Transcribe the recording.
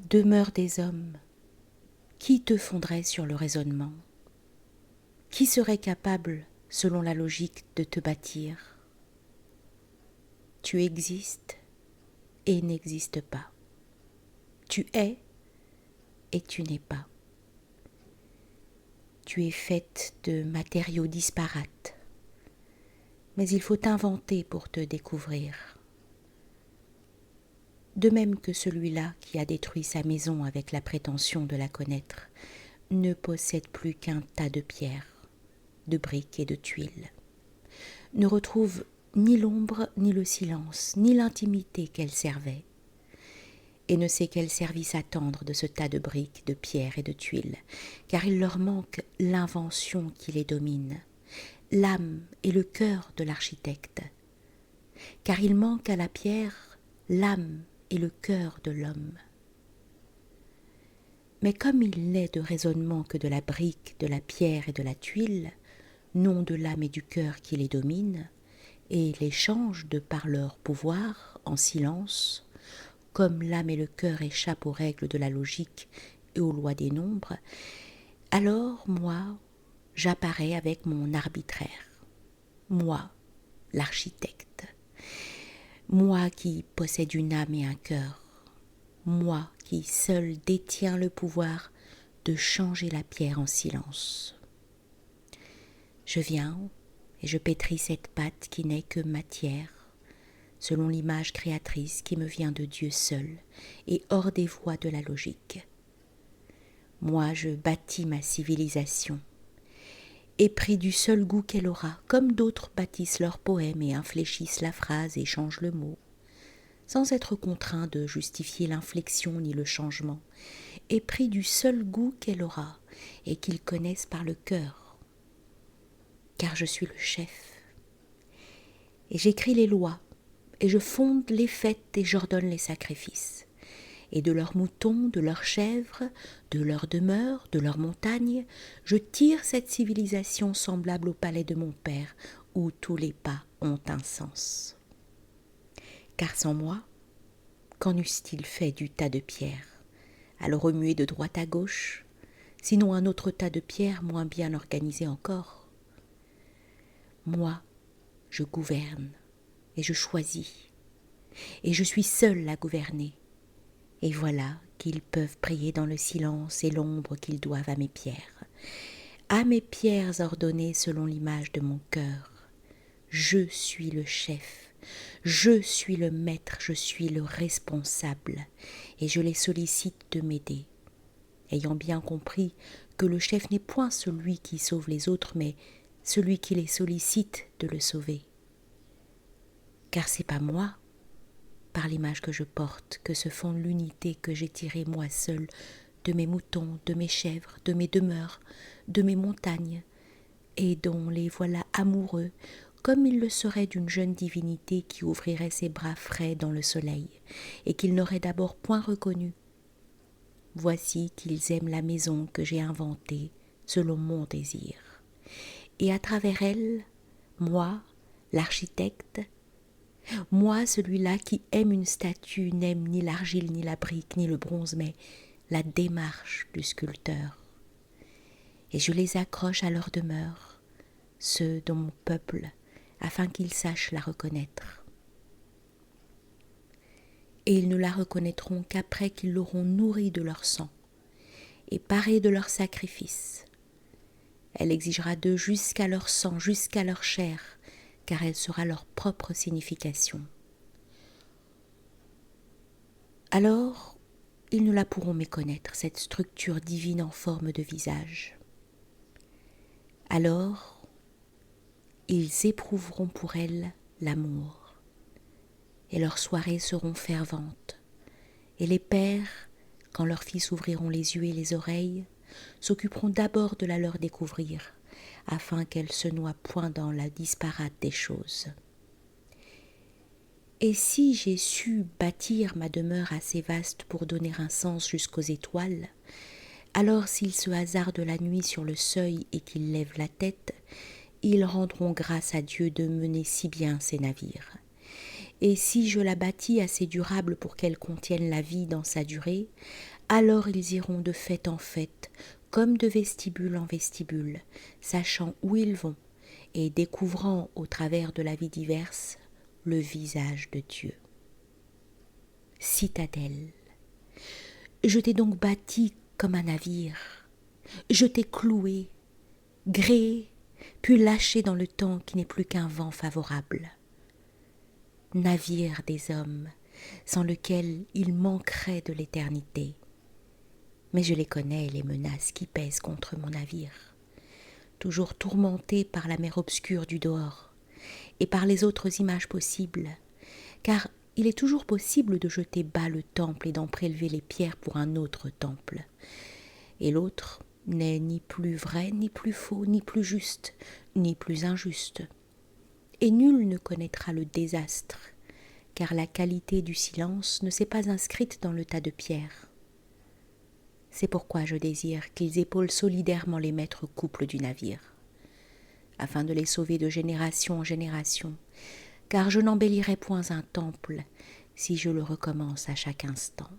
Demeure des hommes, qui te fonderait sur le raisonnement? Qui serait capable, selon la logique, de te bâtir? Tu existes et n'existes pas. Tu es et tu n'es pas. Tu es faite de matériaux disparates, mais il faut t'inventer pour te découvrir. De même que celui-là qui a détruit sa maison avec la prétention de la connaître ne possède plus qu'un tas de pierres, de briques et de tuiles, ne retrouve ni l'ombre, ni le silence, ni l'intimité qu'elle servait, et ne sait quel service attendre de ce tas de briques, de pierres et de tuiles, car il leur manque l'invention qui les domine, l'âme et le cœur de l'architecte, car il manque à la pierre l'âme et le cœur de l'homme. Mais comme il n'est de raisonnement que de la brique, de la pierre et de la tuile, non de l'âme et du cœur qui les dominent, et les changent de par leur pouvoir en silence, comme l'âme et le cœur échappent aux règles de la logique et aux lois des nombres, alors moi, j'apparais avec mon arbitraire, moi, l'architecte, moi qui possède une âme et un cœur, moi qui seul détiens le pouvoir de changer la pierre en silence. Je viens et je pétris cette pâte qui n'est que matière, selon l'image créatrice qui me vient de Dieu seul et hors des voies de la logique. Moi, je bâtis ma civilisation, épris du seul goût qu'elle aura, comme d'autres bâtissent leurs poèmes et infléchissent la phrase et changent le mot, sans être contraints de justifier l'inflexion ni le changement, épris du seul goût qu'elle aura et qu'ils connaissent par le cœur. Car je suis le chef, et j'écris les lois, et je fonde les fêtes et j'ordonne les sacrifices. Et de leurs moutons, de leurs chèvres, de leurs demeures, de leurs montagnes, je tire cette civilisation semblable au palais de mon père, où tous les pas ont un sens. Car sans moi, qu'en eussent-ils fait du tas de pierres, à le remuer de droite à gauche, sinon un autre tas de pierres moins bien organisé encore? Moi, je gouverne, et je choisis, et je suis seule à gouverner. Et voilà qu'ils peuvent prier dans le silence et l'ombre qu'ils doivent à mes pierres ordonnées selon l'image de mon cœur. Je suis le chef, je suis le maître, je suis le responsable, et je les sollicite de m'aider, ayant bien compris que le chef n'est point celui qui sauve les autres, mais celui qui les sollicite de le sauver. Car c'est pas moi, par l'image que je porte, que se fonde l'unité que j'ai tirée moi seule de mes moutons, de mes chèvres, de mes demeures, de mes montagnes, et dont les voilà amoureux, comme il le serait d'une jeune divinité qui ouvrirait ses bras frais dans le soleil, et qu'ils n'auraient d'abord point reconnue. Voici qu'ils aiment la maison que j'ai inventée selon mon désir. Et à travers elle, moi, l'architecte, moi, celui-là qui aime une statue, n'aime ni l'argile, ni la brique, ni le bronze, mais la démarche du sculpteur. Et je les accroche à leur demeure, ceux de mon peuple, afin qu'ils sachent la reconnaître. Et ils ne la reconnaîtront qu'après qu'ils l'auront nourrie de leur sang et parée de leur sacrifice. Elle exigera d'eux jusqu'à leur sang, jusqu'à leur chair, car elle sera leur propre signification. Alors, ils ne la pourront méconnaître, cette structure divine en forme de visage. Alors, ils éprouveront pour elle l'amour, et leurs soirées seront ferventes, et les pères, quand leurs fils ouvriront les yeux et les oreilles, s'occuperont d'abord de la leur découvrir, afin qu'elle se noie point dans la disparate des choses. Et si j'ai su bâtir ma demeure assez vaste pour donner un sens jusqu'aux étoiles, alors s'ils se hasardent la nuit sur le seuil et qu'ils lèvent la tête, ils rendront grâce à Dieu de mener si bien ces navires. Et si je la bâtis assez durable pour qu'elle contienne la vie dans sa durée, Alors ils iront de fête en fête, comme de vestibule en vestibule, sachant où ils vont et découvrant au travers de la vie diverse le visage de Dieu. Citadelle. Je t'ai donc bâti comme un navire, je t'ai cloué, gréé, puis lâché dans le temps qui n'est plus qu'un vent favorable. Navire des hommes, sans lequel il manquerait de l'éternité. Mais je les connais, les menaces qui pèsent contre mon navire, toujours tourmenté par la mer obscure du dehors et par les autres images possibles, car il est toujours possible de jeter bas le temple et d'en prélever les pierres pour un autre temple. Et l'autre n'est ni plus vrai, ni plus faux, ni plus juste, ni plus injuste. Et nul ne connaîtra le désastre, car la qualité du silence ne s'est pas inscrite dans le tas de pierres. C'est pourquoi je désire qu'ils épaulent solidairement les maîtres couples du navire, afin de les sauver de génération en génération, car je n'embellirai point un temple si je le recommence à chaque instant.